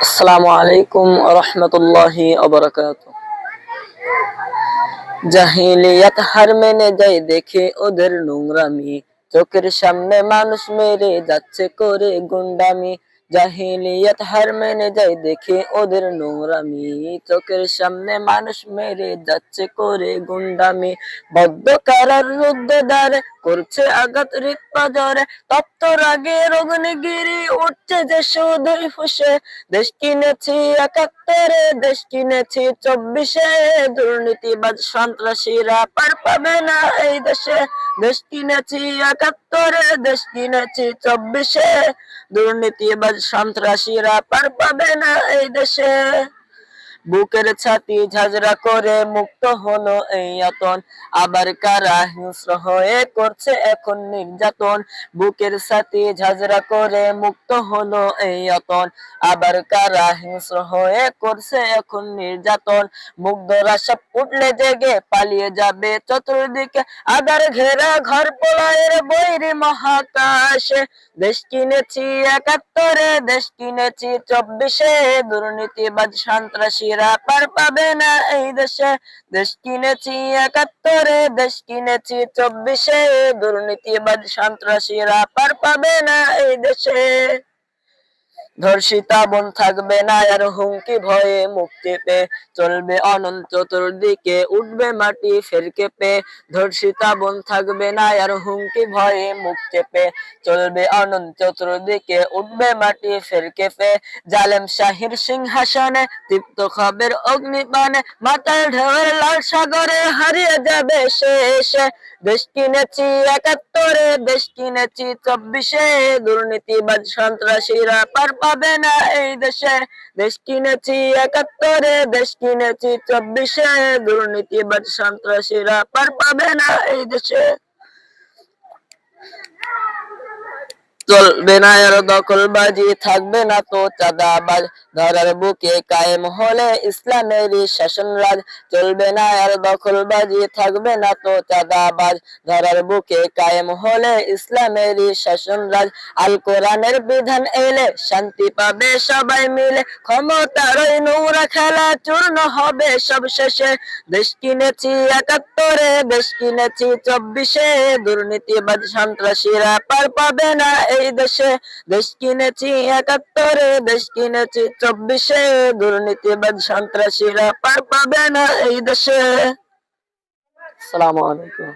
আসসালামু আলাইকুম রহমতুল্লাহি ওবারাকাতুহু। জাহিলিয়াত হার মেনে যায় দেখে ওদের নোংরামি, চোখের সামনে মানুষ মেরে যাচ্ছে করে গুন্ডামি। জাহিলিয়াত হার মেনে যায় দেখে ওদের নোংরামি, চোখের সামনে মানুষ মেরে যাচ্ছে করে গুন্ডামি। বদ্ধ কারার রুদ্ধ দ্বারে করছে আঘাত হৃদ পাঁজরে, তপ্ত রাগের অগ্নিগিরি উঠছে যে শুধুই ফুঁসে। দেশ কিনেছি ৭১, দেশ কিনেছি ২৪, দুর্নীতিবাজ সন্ত্রাসীরা পার পাবে না এই দেশে। দেশ কিনেছি ৭১, দেশ কিনেছি ২৪, দুর্নীতিবাজ সন্ত্রাসীরা পার পাবে না এই দেশে। বুকের ছাতি ঝাঁঝরা করে মুক্ত হলো এই আতন, আবার কারা হিংস্র হয়ে করছে এখন নির্যাতন। বুকের ছাতি ঝাঁঝরা করে মুক্ত হলো এই আতন, আবার কারা হিংস্র হয়ে করছে এখন নির্যাতন। মুগ্ধরা সব উঠলে জেগে পালিয়ে যাবে চতুর্দিকে, আধার ঘেরা ঘর পোড়ায়ের বৈরী মহাকাশে। দেশ কিনেছি ৭১, দেশ কিনেছি ২৪, দুর্নীতিবাজ সন্ত্রাসীরা পার পাবে না এই দেশে। দেশ কিনেছি ৭১, দেশ কিনেছি ২৪, দুর্নীতিবাজ সন্ত্রাসীরা পার পাবে না এই দেশে। ধর্ষিতা বোন থাকবে না আর হুমকি ভয়ে মুক্তি পেয়ে, চলবে অনন্ত চতুর্দিকে উঠবে মাটি ফের কেঁপে। ধর্ষিতা বোন থাকবে না আর হুমকি ভয়ে মুক্তি পেয়ে, চলবে অনন্ত চতুর্দিকে উঠবে মাটি ফের কেঁপে। জালেম শাহীর সিংহাসনে তৃপ্ত খবের অগ্নিপানে, মাতাল ঢেউয়ের লাল সাগরে হারিয়ে যাবে শেষে। দেশ কিনেছি ৭১, দেশ কিনেছি ২৪, দুর্নীতিবাজ সন্ত্রাসীরা পার পাবে না এই দেশে। দেশ কিনেছি ৭১, দেশ কিনেছি ২৪, দুর্নীতিবাজ সন্ত্রাসীরা পার পাবে না এই দেশে। চলবে না আর দখলবাজি, থাকবে না তো চাঁদাবাজ, ধরার বুকে কায়েম হলে ইসলামেরই শাসন রাজ। চলবে না আর দখলবাজি, থাকবে না তো চাঁদাবাজ, ধরার বুকে কায়েম হলে ইসলামেরই শাসন রাজ। আল কোরআনের বিধান এলে শান্তি পাবে সবাই মিলে, ক্ষমতার ওই নোংরা খেলা চূর্ণ হবে সব শেষে। দেশ কিনেছি ৭১, দেশ কিনেছি ২৪, দুর্নীতিবাজ সন্ত্রাসীরা পার পাবে না এই দেশে। দেশ কিনেছি ৭১, দেশ কিনেছি ২৪, দুর্নীতিবাজ সন্ত্রাসীরা পার পাবে না এই দেশে। আসসালামু আলাইকুম।